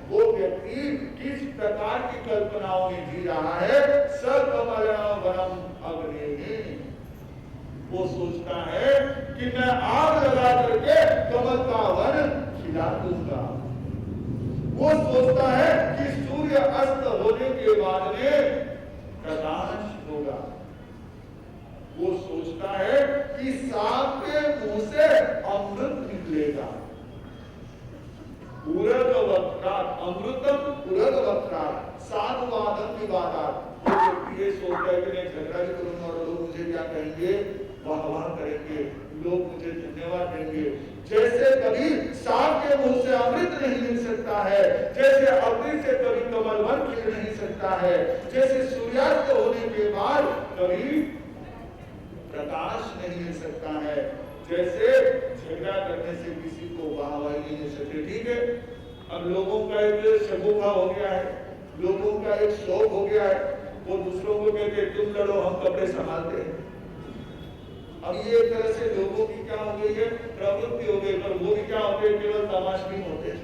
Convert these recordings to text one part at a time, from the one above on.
वो व्यक्ति किस प्रकार की कल्पनाओं में जी रहा है। सकमलवनम अग्नि, वो सोचता है कि मैं आग लगा करके कमल का वन खिला दूंगा। वो सोचता है कि सूर्य अस्त होने के बाद में प्रकाश होगा। वो सोचता है कि सांप के मुंह से अमृत निकलेगा। अमृतम उरगवक्त्रात् साधुवादम विवादात्। वो व्यक्ति ये सोचता है कि मैं झगड़ा भी करूंगा और लोग मुझे क्या कहेंगे, वाह करेंगे, लोग मुझे धन्यवाद देंगे। जैसे कभी सांप के मुंह से अमृत नहीं मिल सकता है, जैसे अग्नि से कभी कमल वन खिल नहीं सकता है, जैसे सूर्यास्त होने के बाद कभी प्रकाश नहीं मिल सकता है, जैसे झगड़ा करने से किसी को वाहवाही नहीं मिल सकती। ठीक है, अब लोगों का एक शगुफा हो गया है, लोगों का एक शौक हो गया है, वो दूसरों को कहते हैं तुम लड़ो हम कपड़े संभालते हैं। अब ये एक तरह से लोगों की क्या हो गई है, प्रवृत्ति हो गई। पर वो भी क्या होते हैं, केवल तमाशबीन होते हैं,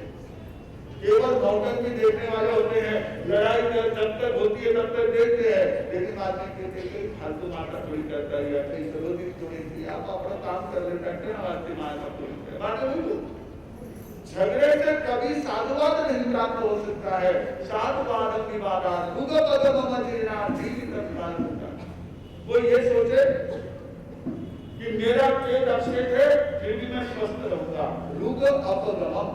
केवल नौटंकी देखने वाले होते हैं। लड़ाई जब तक होती है तब तक देखते हैं, लेकिन आदमी कहते हैं फालतू माता थोड़ी करता है या कहीं जरूरत थोड़ी थी, आप अपना काम कर लेते हैं। झगड़े से कभी साधुवाद नहीं प्राप्त हो सकता है। साधुवाद विवादात वो ये सोचे कि मेरा पेट अपसेट है फिर भी मैं स्वस्थ रहूंगा। रुग अपगम,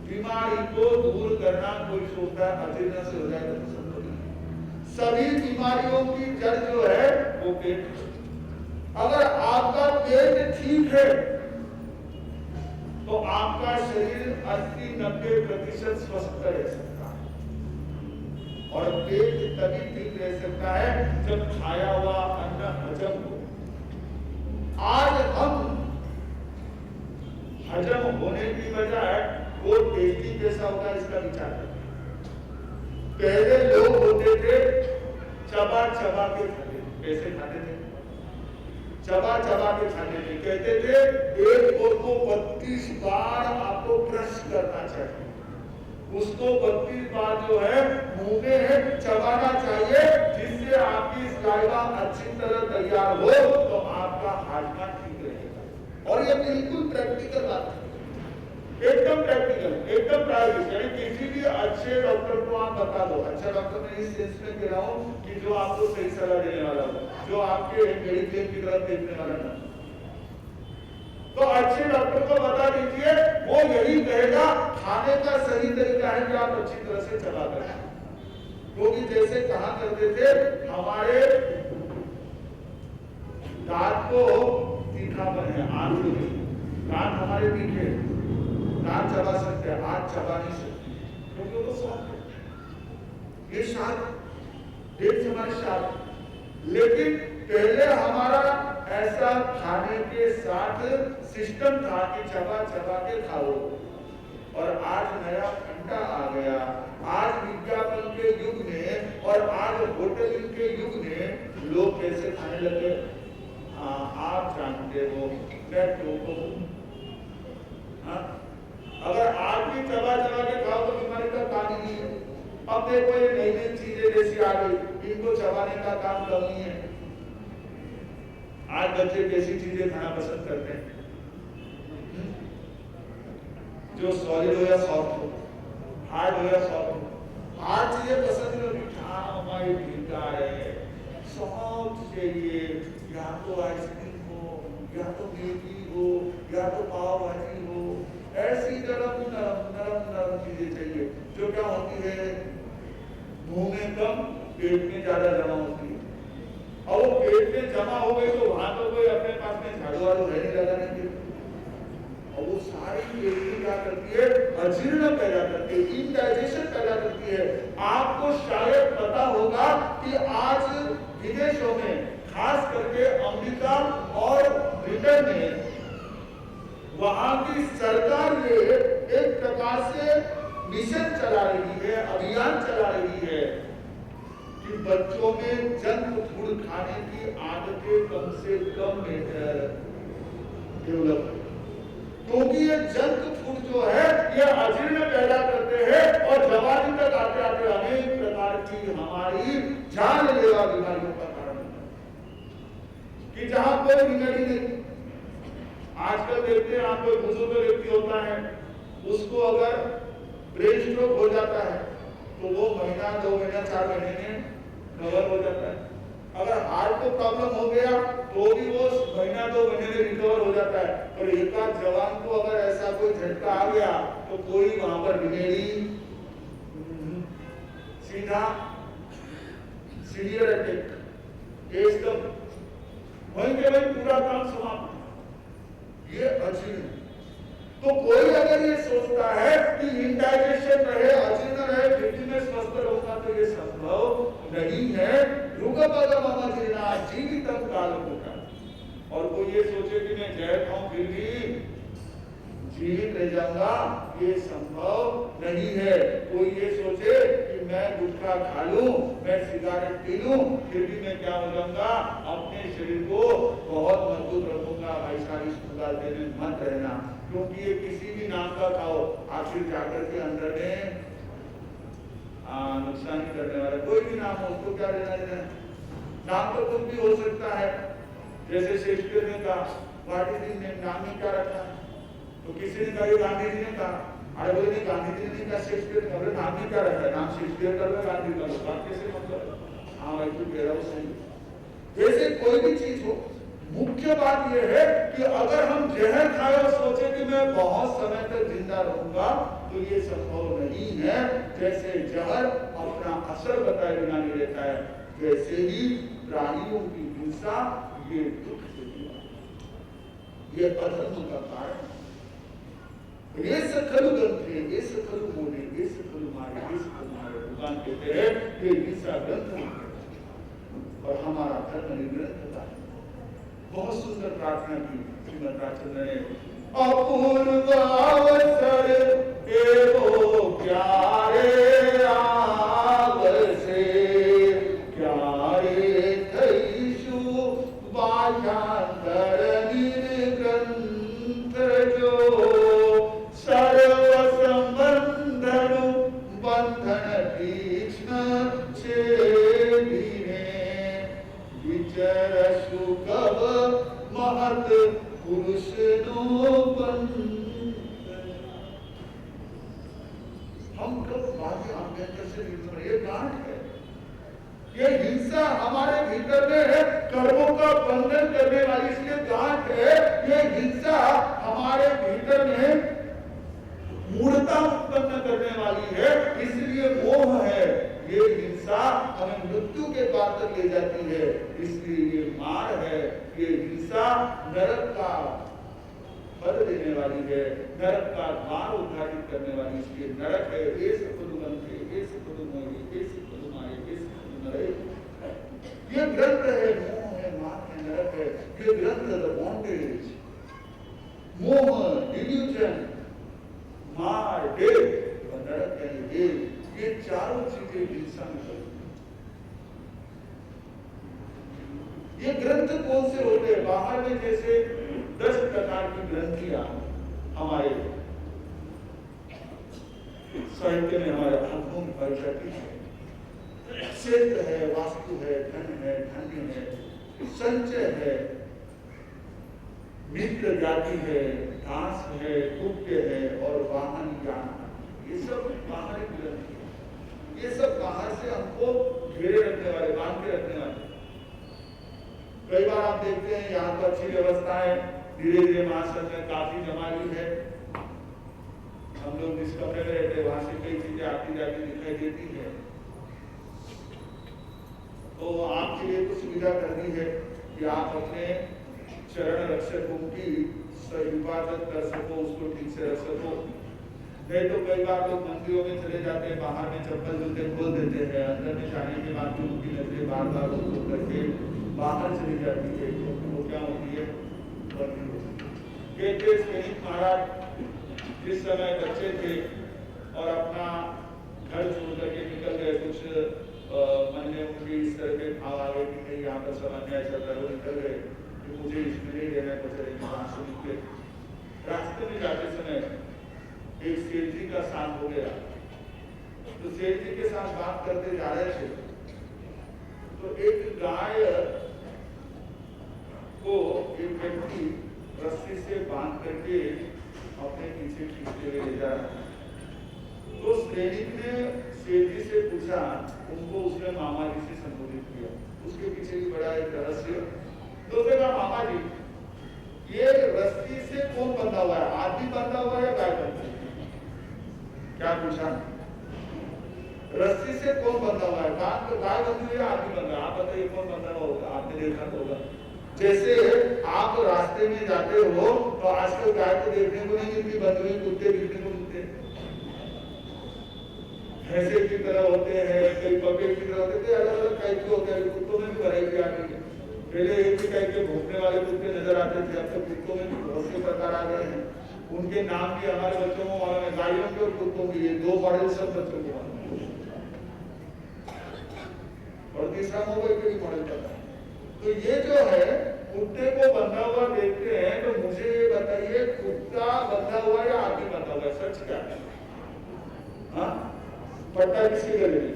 बीमारी को दूर करना कोई सोचता है अजीर्ण से हो जाएगा तो संभव नहीं। सभी बीमारियों की जड़ जो है वो पेट। अगर आपका पेट ठीक है तो आपका शरीर 80-90% स्वस्थ रह सकता है। और पेट तभी ठीक रह सकता है जब खाया हुआ अन्न हजम हो। आज हम हजम होने की बजाय वो टेस्टी कैसा होगा इसका विचार करते। पहले लोग होते थे चबा चबा के खाते, कैसे खाते थे, चबा चबा के खाते थे। कहते थे एक बोल को 32 बार आपको ब्रश करना चाहिए, उसको 32 बार जो है मुंह में चबाना चाहिए, जिससे आपकी सलाइवा अच्छी तरह तैयार हो तो आपका हाजमा ठीक रहेगा। और ये बिल्कुल प्रैक्टिकल बात है, एकदम प्रैक्टिकल, एकदम प्रायोगिक। यानी किसी भी अच्छे डॉक्टर को आप बता दो, अच्छा डॉक्टर मैं इस सेंस में कह रहा हूँ कि जो आपको सही सलाह देने वाला हो, जो आपके मेडिक्लेम की तरफ देखने वाला ना, तो अच्छे डॉक्टर को बता दीजिए, वो यही कहेगा खाने का सही तरीका है कि आप अच्छी तरह से चबा कर। क्योंकि जैसे कहा करते थे हमारे दांत को तीखापन है, आंख को नहीं, दांत हमारे तीखे, दांत चबा सकते हैं, आंख चबा नहीं सकते, क्योंकि वो सॉफ्ट है। ये शार्प डेट हमारे शार्प। लेकिन पहले हमारा ऐसा खाने के साथ सिस्टम था कि चबा चबा के खाओ। और आज नया फंडा आ गया, आज विज्ञापन के युग में और आज होटलिंग के युग में लोग कैसे खाने लगे। आप जानते हो, मैं तो हाँ, अगर आप भी चबा चबा के खाओ तो बीमारी का काम ही नहीं है। अब देखो ये नई नई चीजें जैसी आ गई, इनको चबाने का काम कम नहीं है। आज बच्चे कैसी चीजें खाना पसंद करते हैं, जो सॉलिड हो या सॉफ्ट हो, हार्ड हो या सॉफ्ट हो। हार्ड चीजें पसंद नहीं होती, हमारी भीगा है, सॉफ्ट चाहिए, या तो आइसक्रीम हो, या तो मैगी हो, या तो पाव भाजी हो। ऐसी नरम नरम नरम नरम चीजें चाहिए जो क्या होती है, मुंह में कम पेट में ज्यादा जमा होती है। और वो पेट में जमा हो गई तो वहां तो कोई अपने पास में झाड़ू वाड़ू रहने लगा नहीं। और वो सारी पेट क्या करती है, अजीर्ण पैदा करती है, इंडाइजेशन पैदा करती है। आपको शायद पता होगा कि आज विदेशों में खास करके अमेरिका और ब्रिटेन में वहां की सरकार ने एक प्रकार से मिशन चला रही है, अभियान चला रही है कि बच्चों में जंक फूड खाने की आदतें कम से कम डेवलप। क्योंकि ये जंक फूड जो है ये अजीर्ण पैदा करते हैं और जवानी तक आते आते अनेक प्रकार की हमारी जानलेवा बीमारियों का कारण बनता है कि जहां कोई बीमारी नहीं। आजकल देखते हैं आप कोई बुजुर्ग व्यक्ति होता है उसको अगर ब्रेन स्ट्रोक हो जाता है तो वो महीना 2 महीना 4 महीने में कवर हो जाता है। अगर हार्ट को प्रॉब्लम हो गया तो भी वो महीना 2 महीने में रिकवर हो जाता है। और एक आध जवान को अगर ऐसा कोई झटका आ गया तो कोई वहां पर बीमारी सीधा सीवियर अटैक केस कब वहीं के वहीं पूरा काम समाप्त। ये अजीर्ण। तो कोई अगर ये सोचता है कि इंडाइजेशन रहे अजीर्ण रहे फिर भी मैं स्वस्थ रहूंगा तो ये संभव नहीं है। युगपदमम जीर्णा जीवितम कालकूटा। और कोई ये सोचे कि मैं जहर खाऊं फिर भी जीवित रह जाऊंगा, ये संभव नहीं है। कोई ये सोचे कि मैं गुटखा खा लूं, मैं सिगारेट पी लूं, फिर भी मैं क्या हो जाऊंगा, अपने शरीर को बहुत मजबूत रखूंगा। भाई साहब इस मुकाबले में मत रहना, क्योंकि ये किसी भी नाम का खाओ आखिर जाकर के अंदर में नुकसान करने वाला कोई भी नाम हो उसको क्या लेना देना। नाम तो कुछ भी हो सकता है। जैसे शेक्सपियर ने कहा व्हाट इज द नेम, नाम ही क्या रखा, तो किसी ने कहा गांधी जी ने कहा, अरे बोले नहीं गांधी जी ने कहा शेक्सपियर ने, बोले नाम ही क्या रखा है, नाम शेक्सपियर कर लो गांधी कर लो, बात कैसे मतलब। हाँ भाई तू कह रहा हो सही। जैसे कोई भी चीज हो, मुख्य बात यह है कि अगर हम जहर खाए और सोचे कि मैं बहुत समय तक जिंदा रहूंगा तो ये संभव नहीं है। जैसे जहर अपना असर बताए बिना नहीं रहता है, वैसे ही प्राणियों की हिंसा ये दुख से दिया, ये अधर्म का कारण। ये सकल ग्रंथे, ये सकल मोने, ये सकल मारे, ये सकल मारे, भगवान कहते हैं ये हिंसा ग्रंथ है और हमारा धर्म ग्रंथ था। बहुत सुंदर प्रार्थना की श्रीमद रामचंद्र ने। अपूर्व अवसर एवो प्यारे आवसे, प्यारे थईशु बाह्यांतर निर्ग्रंथ जो, सर्व संबंधनु बंधन तीक्ष्ण छेदिने, विचर सुकव महत पुरुष हम कब बाह्य अभ्यंतर से निर्भर, ये गांठ है, ये हिंसा हमारे भीतर में है, कर्मों का बंधन करने वाली इसलिए गांठ है। ये हिंसा हमारे भीतर में मूढ़ता उत्पन्न करने वाली है, इसलिए मोह है। ये हिंसा हमें मृत्यु के द्वार तक ले जाती है, इसलिए ये मार है। ये हिंसा नरक का फल देने वाली है, नरक का द्वार उद्घाटित करने वाली, इसलिए नरक है। ये सकलु गंथे, ये सकलु मोहि, ये सकलु माये, ये सकलु नरय। ये ग्रंथ है, मोह है, मान है, नरक है। ये ग्रंथ है द बॉन्डेज, मोह, डिल्यूजन, मार, डेथ और नरक यानी जेल। ये चारों चीजें हिंसा में होती। ये ग्रंथ कौन से होते हैं? बाहर में जैसे 10 प्रकार की ग्रंथियां हमारे साहित्य में हमारे आंखों में पाई जाती है। क्षेत्र है, वास्तु है, धन है, धान्य है, संचय है, मित्र जाति है, घास है, कुत्ते है और वाहन ज्ञान। ये सब बाहर की ग्रंथि है। ये सब बाहर से हमको घेरे रखने वाले, बांध के रखने वाले। कई बार आप देखते हैं यहाँ तो अच्छी व्यवस्था है, धीरे धीरे महासंघ में काफी जमा ली है। हम लोग जिस कमरे में रहते हैं वहां से कई चीजें आती जाती दिखाई देती है। तो आपके लिए तो सुविधा करनी है कि आप अपने चरण रक्षकों की हिफाजत कर सको, उसको ठीक से रख सको। नहीं तो कई बार लोग मंदिरों में चले जाते हैं, बाहर में चप्पल जूते खोल देते हैं, अंदर में जाने के बाद भी उनकी नजरें बार बार खोल करके बाहर चली जाती है, क्योंकि वो क्या होती है, बंदी होती है। कहते महाराज जिस समय बच्चे थे और अपना घर छोड़ करके निकल गए, कुछ मन में उनकी इस तरह के भाव आ गए कि नहीं यहाँ पर सब अन्याय चल रहा है, वो निकल गए कि मुझे इसमें नहीं रहना, बच्चे रास्ते रास्ते में जाते समय एक सेठ जी का साथ हो गया। तो सेठ जी के साथ बात करते जा रहे थे तो एक गाय को एक व्यक्ति रस्सी से बांध करके अपने पीछे खींचते हुए ले जा रहा था। तो सैनिक ने सेठ जी से पूछा, उनको उसने मामा जी से संबोधित किया। उसके पीछे भी बड़ा एक रहस्य। तो उसने कहा, मामा जी ये रस्सी से कौन बंधा हुआ है, आदमी बंधा हुआ है या गाय बंधी है? क्या पूछा? रस्सी से कौन बंधा हुआ है, गाय बंधी हुई है, आदमी बंधा? आप बताइए कौन बंधा होगा? आपने देखा होगा। जैसे आप रास्ते में जाते हो तो आजकल गाय को देखने को नहीं मिलती बंधी हुई, कुत्ते देखने को मिलते हैं, भैंसे की तरह होते हैं, कई बकरे की तरह होते हैं, अलग अलग टाइप के होते हैं। कुत्तों में भी वैरायटी आ गई है। पहले एक ही टाइप के भौंकने वाले कुत्ते नजर आते थे, अब तो कुत्तों में भी बहुत से प्रकार आ गए हैं। उनके नाम भी हमारे बच्चों को मालूम है, गायों के और कुत्तों के, दो मॉडल सब बच्चों को मालूम है, और तीसरा मोबाइल के भी मॉडल पता है। तो ये जो है कुत्ते को बंधा हुआ देखते हैं, तो मुझे ये बताइए कुत्ता बंधा हुआ या आदमी बंधा हुआ, सच क्या है? हाँ, पट्टा किसके गले में?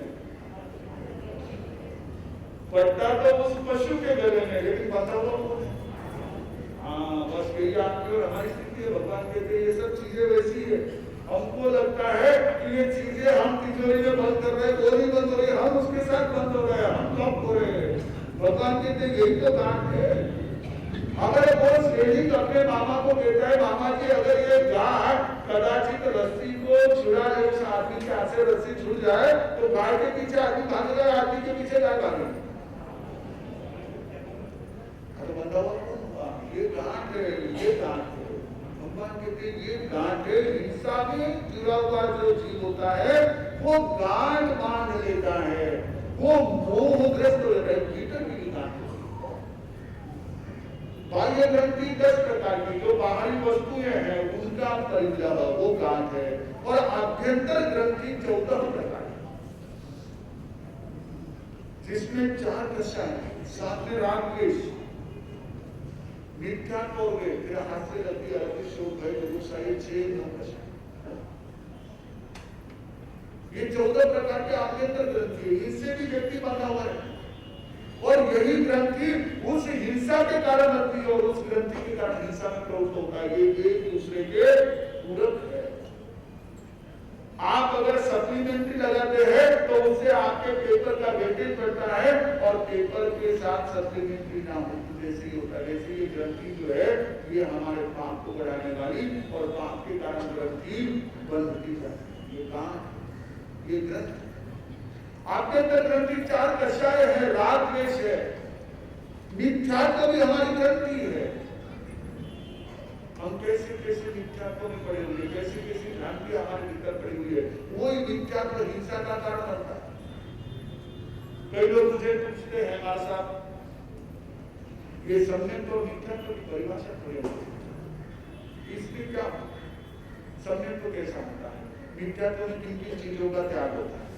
पट्टा तो उस पशु के गले में, लेकिन बंधा हुआ कौन है? हाँ, बस यही आपकी और हमारी स्थिति है। भगवान कहते हैं ये सब चीजें वैसी है। हमको लगता है कि ये चीजें हम तिजोरी में बंद कर रहे हैं, वो नहीं बंद हो रही, हम उसके साथ बंद हो रहे हैं, हम लॉक हो रहे हैं। भगवान कहते हैं यही तो बात है। अगर वो सैनिक अपने मामा को कहता है, मामा जी अगर ये गाय कदाचित रस्सी को छुड़ा ले, उस आदमी के हाथ से रस्सी छूट जाए तो गाय के पीछे आदमी भागेगा, आदमी के पीछे गाय भागेगी। तो बंधा हुआ कौन हुआ? ये गांठ है, ये गांठ है। भगवान कहते हैं ये गांठ है। हिंसा में जुड़ा हुआ जो जीव होता है वो गांठ बांध लेता है, वो मोहग्रस्त हो जाता है। भीतर की गांठ, बाह्य ग्रंथि 10 प्रकार की जो बाहरी वस्तुएं हैं उनका परिग्रह वो गांठ है, और आभ्यंतर ग्रंथि 14 प्रकार की, जिसमें 4 दशा है। साथ में राग द्वेष, मिथ्या हो गए, फिर हास्य लगी, अलग शोक है, गुस्सा, 6-9 दशा। ये 14 प्रकार के आभ्यंतर ग्रंथि है। इससे भी व्यक्ति बंधा हुआ है, और यही ग्रंथि उस हिंसा के कारण बनती है, और उस ग्रंथि के कारण हिंसा में प्रवृत्त होता है। ये एक दूसरे के पूरक है। आप अगर सप्लीमेंट्री लगाते हैं तो उससे आपके पेपर का वेटेज बढ़ता है, और पेपर के साथ सप्लीमेंट्री ना हो तो जैसे ही होता है। जैसे ये ग्रंथि जो है ये हमारे पाप को बढ़ाने वाली, और पाप के कारण ग्रंथि बनती जाती है। ये गांठ, ये ग्रंथि। आपके अंदर ग्रंथि 4 दशाएं हैं, राग द्वेष है, मिथ्यात्व भी हमारी ग्रंथि है। हम कैसे कैसे मिथ्यात्व में पड़े हुए, कैसे कैसे भ्रांति हमारे भीतर पड़ी हुई है, वही मिथ्यात्व हिंसा का कारण बनता है। कई लोग मुझे पूछते हैं, मां साहब ये सम्यक और मिथ्यात्व की परिभाषा थोड़ी होती है, इसकी क्या सम्यक तो कैसा होता है? मिथ्यात्व में किन किन चीजों का त्याग होता है?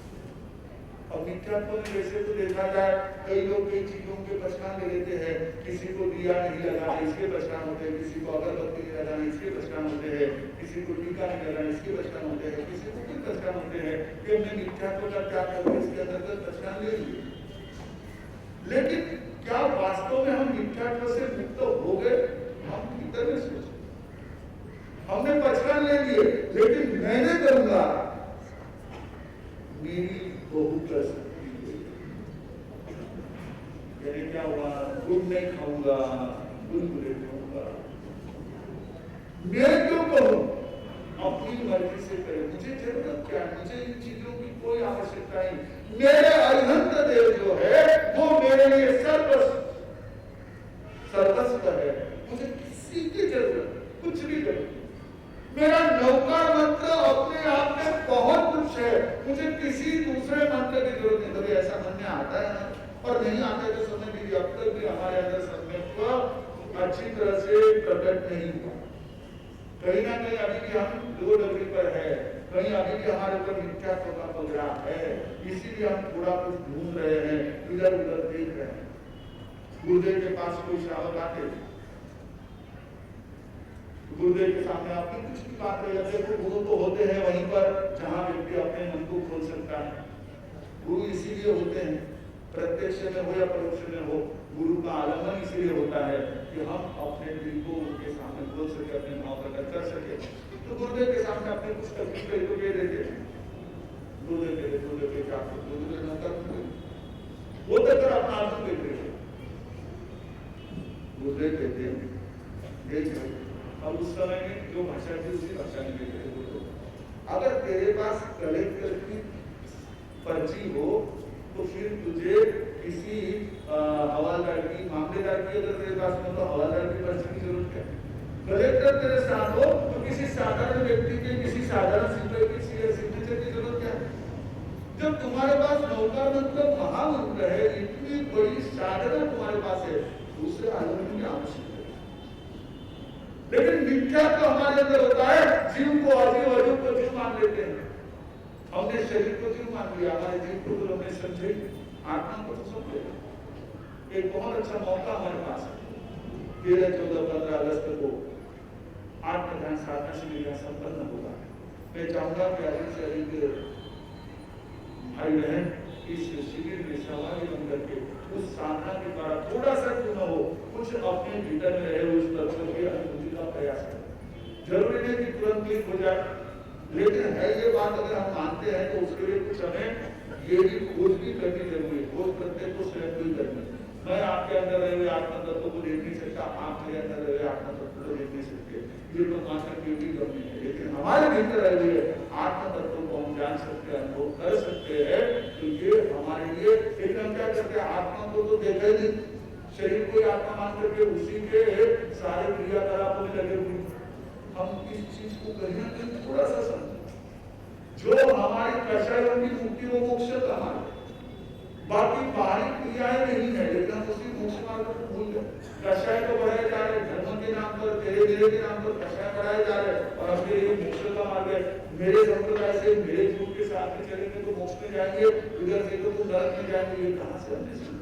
और मिथ्यात्व में वैसे तो देखा जाए कई लोग कई चीजों के पहचान ले लेते हैं। किसी को दिया नहीं लगाना इसके पहचान होते हैं, किसी को अगरबत्ती नहीं लगाना इसके पहचान होते हैं, किसी को टीका नहीं लगाना इसके पहचान होते हैं, किसी को कोई पहचान होते हैं कि हमने मिथ्यात्व का त्याग करके इसके अंतर्गत पहचान ले ली। लेकिन क्या वास्तव में हम मिथ्यात्व से मुक्त हो गए? हम भीतर में सोचे, हमने पहचान ले लिए, लेकिन मैंने करूंगा मेरी बहू कर सकती है। यानी क्या हुआ? गुड़ नहीं खाऊंगा, गुलगुले खाऊंगा। मैं क्यों कहूं? अपनी मर्जी से करे, मुझे जरूरत क्या है? मुझे इन चीजों की कोई आवश्यकता नहीं। मेरे अरिहंत देव जो है वो मेरे लिए सर्वस्व है। मुझे किसी की जरूरत, कुछ भी जरूरत। मेरा नौकार मंत्र अपने आप में बहुत कुछ है, मुझे किसी दूसरे मंत्र की जरूरत नहीं। कभी ऐसा मन में आता है ना, और नहीं आता है तो समझ लीजिए अब तक भी हमारे अंदर सम्यक अच्छी तरह से प्रकट नहीं हुआ। कहीं ना कहीं अभी भी हम 2 डिग्री पर है, कहीं अभी भी हमारे ऊपर मिथ्यात्व का पगड़ा है। इसीलिए हम थोड़ा कुछ ढूंढ रहे हैं, इधर उधर देख रहे हैं। गुरुदेव के पास कोई श्रावक आते, गुरुदेव के सामने आपकी कुछ भी बात रही है, तो गुरु तो होते हैं वहीं पर जहाँ व्यक्ति अपने मन को खोल सकता है। गुरु इसीलिए होते हैं, प्रत्यक्ष में हो या परोक्ष में हो, गुरु का आलम्बन इसीलिए होता है कि हम अपने दिल को उनके सामने खोल सके, अपने भाव प्रकट कर सके। तो गुरुदेव के सामने अपने कुछ तकलीफ को कह देते हैं, गुरुदेव के क्या गुरुदेव न कर वो तक अपना आत्म देख रहे हैं। गुरुदेव कहते हैं अब उस समय में जो भाषा थी उसी भाषा में देख रहे हो। अगर तेरे पास कलेक्टर की पर्ची हो तो फिर तुझे किसी हवालदार की, मामलेदार की अगर तेरे पास हो तो हवालदार की पर्ची की जरूरत है। कलेक्टर तेरे साथ हो तो किसी साधारण व्यक्ति के, किसी साधारण सिपाही की सिग्नेचर की जरूरत क्या है? जब तुम्हारे पास नौकर मतलब महामंत्र है, इतनी बड़ी साधना तुम्हारे पास है, दूसरे आदमी की आवश्यकता है। लेकिन मिथ्या तो हमारे अंदर होता है, जीव को अजीव, अजीव को जीव मान लेते हैं। हमने शरीर को जीव मान लिया, हमारे जीव को तो हमने समझे, आत्मा को तो समझे। एक बहुत अच्छा मौका हमारे पास है, 13, 14, 15 अगस्त को आत्म ध्यान साधना शिविर यहाँ संपन्न होगा। मैं चाहूंगा कि अधिक से अधिक भाई बहन इस शिविर में सहभागी बनकर के उस साधना के द्वारा थोड़ा सा क्यों न हो, कुछ अपने भीतर में रहे उस तत्व की अनुभूति का प्रयास करें। जरूरी नहीं कि तुरंत क्लिक हो जाए, लेकिन है ये बात अगर हम मानते हैं तो उसके लिए कुछ हमें ये भी खोज भी करनी जरूरी है। खोज प्रत्येक को स्वयं भी करनी। मैं आपके अंदर रहे हुए आत्मा तत्व को देख नहीं सकता, आप मेरे अंदर रहे हुए आत्मा तत्व को देख नहीं सकते, ये तो मात्र की कमी है। लेकिन हमारे भीतर रहे हुए आत्मा तत्व को हम जान सकते हैं, अनुभव कर सकते हैं, तो ये हमारे लिए। लेकिन हम क्या करते हैं, आत्मा को तो देखा ही नहीं, शरीर को आत्मा मान करके उसी के सारे क्रियाकलापों में लगे हुए। हम इस चीज को कहीं ना कहीं थोड़ा सा समझें, जो हमारी कषायों की मुक्ति वो मोक्ष का मार्ग, बाकी बाहरी क्रियाएं नहीं है, लेकिन हम उसी मोक्ष मार्ग को भूल गए। कषाय को बढ़ाए जा रहे, धर्म के नाम पर, तेरे मेरे के नाम पर कषाय बढ़ाए जा रहे, और अपने ये मोक्ष का मार्ग है। मेरे संप्रदाय से, मेरे गुरु के साथ में चलेंगे तो मोक्ष में जाएंगे, इधर से तो नरक में जाएंगे। ये कहां से हमने सीखा?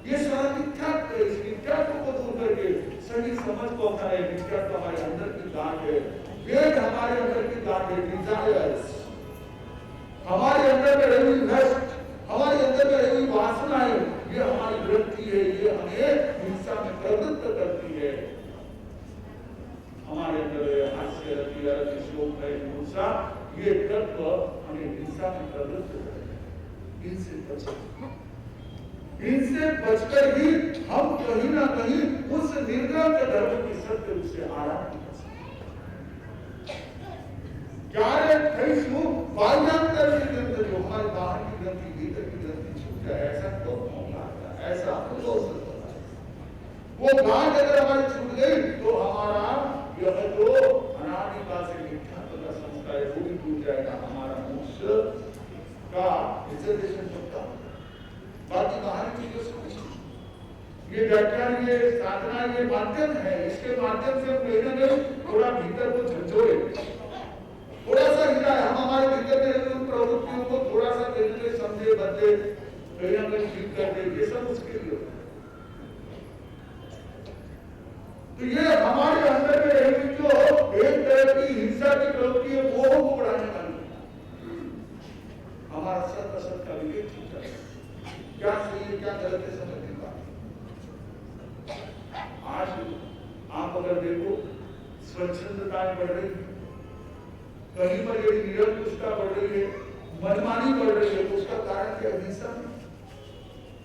ये सारा मिथ्या है। इस मिथ्यात्व को दूर करके सही समझ को अपनाए। मिथ्यात्व हमारे अंदर की गांठ है, वेद हमारे अंदर की गांठ है, डिजायर्स हमारे अंदर में रही हुई लस्ट, हमारे अंदर में रही हुई वासनाएं, ये हमारी ग्रंथि है, ये हमें हिंसा में प्रवृत्त करती है। हमारे अंदर हास्य, रति, शोक है, हिंसा, ये तत्व हमें हिंसा में प्रवृत्त करते हैं। इनसे बचकर ही हम कहीं ना कहीं उस निर्ग्रंथ धर्म की सत्य रूप से आराधना कर सकते हैं। बाह्यांतर की ग्रंथ, जो हमारे बाहर की ग्रंथि, भीतर की ग्रंथि छूट जाए, ऐसा तो मौका आता है, ऐसा हो सकता है। वो गांठ अगर हमारी छूट गई तो हमारा यह जो अनादिकाल से मिथ्यात्व का संस्कार है वो भी टूट जाएगा, हमारा मोक्ष का रिजर्वेशन पक्का। बाकी बाहर चीजों से कुछ, ये व्याख्यान, ये साधना, ये माध्यम है, इसके माध्यम से हम कहीं ना कहीं थोड़ा भीतर को झंझोड़े, थोड़ा सा हिला है, हम हमारे भीतर में उन प्रवृत्तियों को थोड़ा सा कहीं ना कहीं समझे, बदले, कहीं ना कहीं ठीक कर दे, ये सब उसके लिए होता है। तो ये हमारे अंदर में रही जो एक तरह की हिंसा की प्रवृत्ति है, वो को बढ़ाने वाली हमारा सत्य असत का विवेक ठीक है, क्या सही है क्या गलत है समझ नहीं पाते। आज आप अगर देखो स्वच्छंदताएं बढ़ रही है, कहीं पर यदि निरंकुशता बढ़ रही है, मनमानी बढ़ रही है, तो उसका कारण क्या? हिंसा।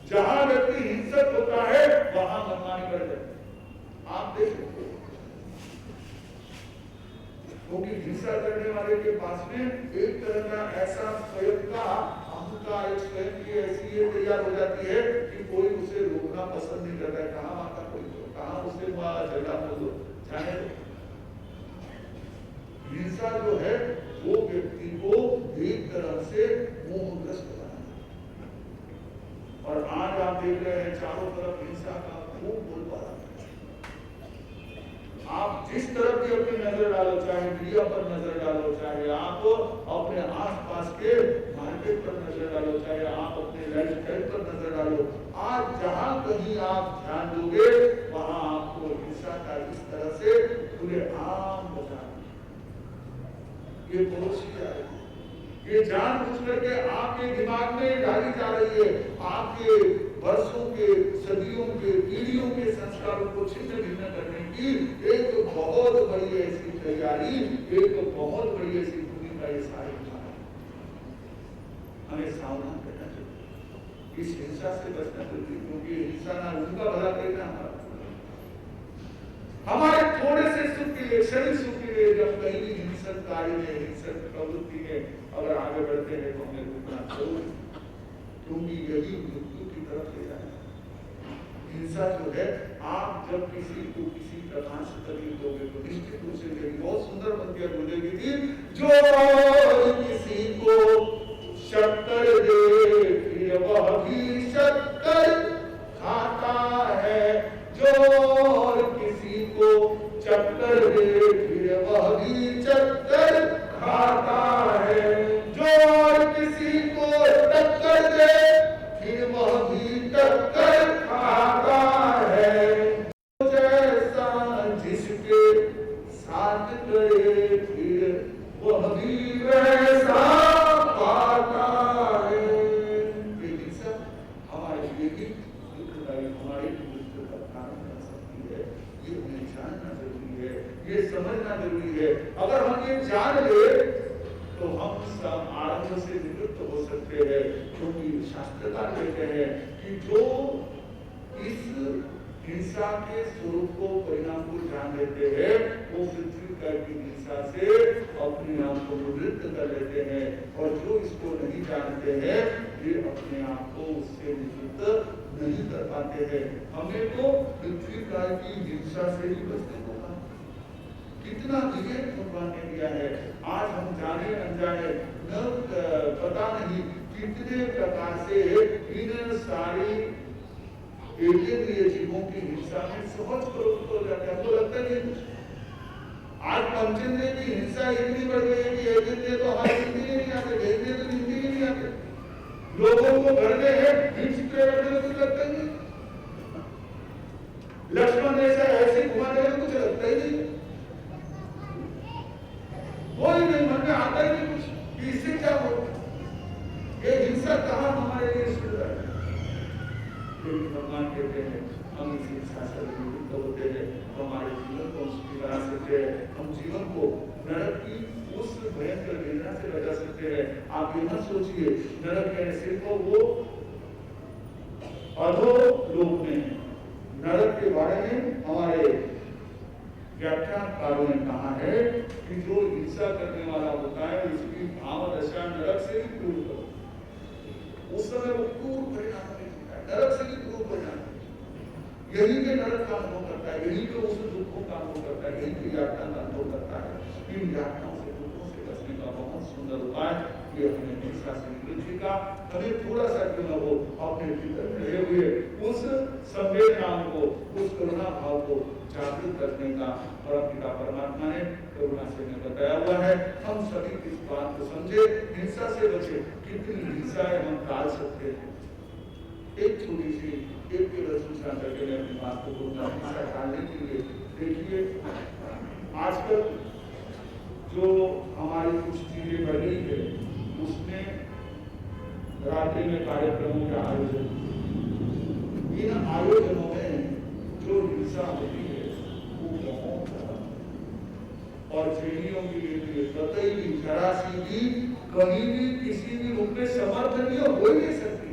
जहां व्यक्ति हिंसक होता है वहां मनमानी बढ़ जाती है। आप देख सकते हो, क्योंकि हिंसा करने वाले के पास में एक तरह का ऐसा स्वयं का अहंकार, एक स्वयं की ऐसी ये तैयार हो जाती है कि कोई उसे रोकना पसंद नहीं करता है। कहाँ माता कोई तो, कहाँ उसे झगड़ा बोल दो, चाहे हिंसा जो है वो व्यक्ति को एक तरह से मोहग्रस्त बनाना। और आज आप देख रहे हैं चारों तरफ हिंसा का खूब बोलबाला। आप जिस तरफ भी अपनी नजर डालो, चाहे मीडिया पर नजर डालो, चाहे आप अपने आसपास के मार्केट पर नजर डालो, चाहे आप अपने लाइफस्टाइल पर नजर डालो, आज जहां कहीं आप ध्यान दोगे वहां आपको हिंसा का इस तरह से पूरे आम बता ये पड़ोसी आ रही है, ये जानबूझ करके आपके दिमाग में डाली जा रही है, आपके वर्षों के, सदियों के, पीढ़ियों के संस्कारों को छिन्न भिन्न करने की एक बहुत बड़ी ऐसी तैयारी, एक बहुत बड़ी ऐसी भूमिका ये सारे हमें सावधान करना चाहिए, इस हिंसा से बचना चाहिए, क्योंकि हिंसा ना उनका भला करेगा हमारे थोड़े से सुख के लिए, क्षणिक सुख के लिए जब कहीं भी हिंसक कार्य में, हिंसक प्रवृत्ति में अगर आगे बढ़ते हैं तो हमें रुकना जरूर, क्योंकि यही मृत्यु की तरफ ले जाए। हिंसा जो है, आप जब किसी को किसी प्रकार से तकलीफ दोगे तो निश्चित रूप से यही बहुत सुंदर पंक्तियां बोलेगी थी, जो किसी को शक्कर दे फिर वह भी शक्कर खाता है, जो किसी को चक्कर दे फिर वह भी चक्कर खाता है, जो किसी को टक्कर दे फिर वह भी टक्कर खाता है, जैसा जिसके साथ गए फिर वह भी वैसा पाता है। ये हिंसा हमारे लिए भी दुखदायी, हमारे मृत्यु का कारण बन सकती है, ये हमें जानना जरूरी है, ये समझना जरूरी है। अगर हम ये जान ले तो हम सब आरंभ से निवृत्त हो सकते हैं, क्योंकि शास्त्रकार कहते हैं कि जो इस हिंसा के स्वरूप को, परिणाम को जान लेते हैं, वो पृथ्वी की हिंसा से अपने आप को निवृत्त कर लेते हैं, और जो इसको नहीं जानते हैं वे अपने आप को उससे निवृत्त नहीं कर पाते हैं। हमें तो पृथ्वी काल की हिंसा से ही बचने को कहा, कितना विवेक भगवान ने दिया है। आज हम जाने अनजाने न पता नहीं कितने प्रकार से इन सारी इंद्रिय जीवों की हिंसा में सहज प्रवृत्त हो जाते हैं, हमको लगता नहीं। आज पंचेंद्रिय की हिंसा इतनी बढ़ गई है कि एक इंद्रिय तो हमारे इंद्रिय नहीं आते, इंद्रिय तो इंद्रिय नहीं आते, लोगों को घर में है बीच पे बैठने कुछ लगता ही नहीं, लक्ष्मण जैसा ऐसे घुमाने में कुछ लगता ही नहीं, कोई नहीं, मन में आता ही नहीं कुछ कि इससे क्या हो, ये हिंसा कहाँ हमारे लिए सुविधा है। भगवान कहते हैं हम इस हिंसा से निवृत्त होते हैं तो हमारे जीवन को उसकी बना सकते हैं, हम जीवन को नरक की उस भयंकर वेदना से बचा सकते हैं। आप ये मत सोचिए नरक कहने सिर्फ वो अधोलोक में, नरक के बारे में हमारे व्याख्यानकारों ने कहा है कि जो हिंसा करने वाला होता है उसकी भाव दशा नरक से भी क्रूर हो, उस समय वो क्रूर परिणाम नरक से भी क्रूर परिणाम, यही के नरक का अनुभव करता है, यही के उस दुखों का अनुभव करता है, यही की यातना का अनुभव करता है। इन यातनाओं से, दुखों से बचने का बहुत सुंदर उपाय ये हमें हिंसा से निवृत्ति का, हमें थोड़ा सा क्यों न हो अपने भीतर रहे हुए उस संवेदनाओं को, उस करुणा भाव को जागृत करने का परमपिता परमात्मा ने करुणा से हमें बताया हुआ है। हम सभी इस बात को समझे, हिंसा से बचे, कितनी हिंसाएं हम टाल सकते हैं। एक छोटी सी एक सूचना करके मैं अपनी बात को बोलूंगा, हिंसा टालने के लिए देखिए आजकल जो हमारी कुछ चीजें बढ़ रही है उसमें रात्रि में कार्यक्रमों के आयोजन, इन आयोजनों में जो हिंसा होती है वो बहुत ज्यादा, और जैनियों के लिए कतई भी जरा सी भी कहीं भी किसी भी रूप में समर्थनीय हो ही नहीं सकती।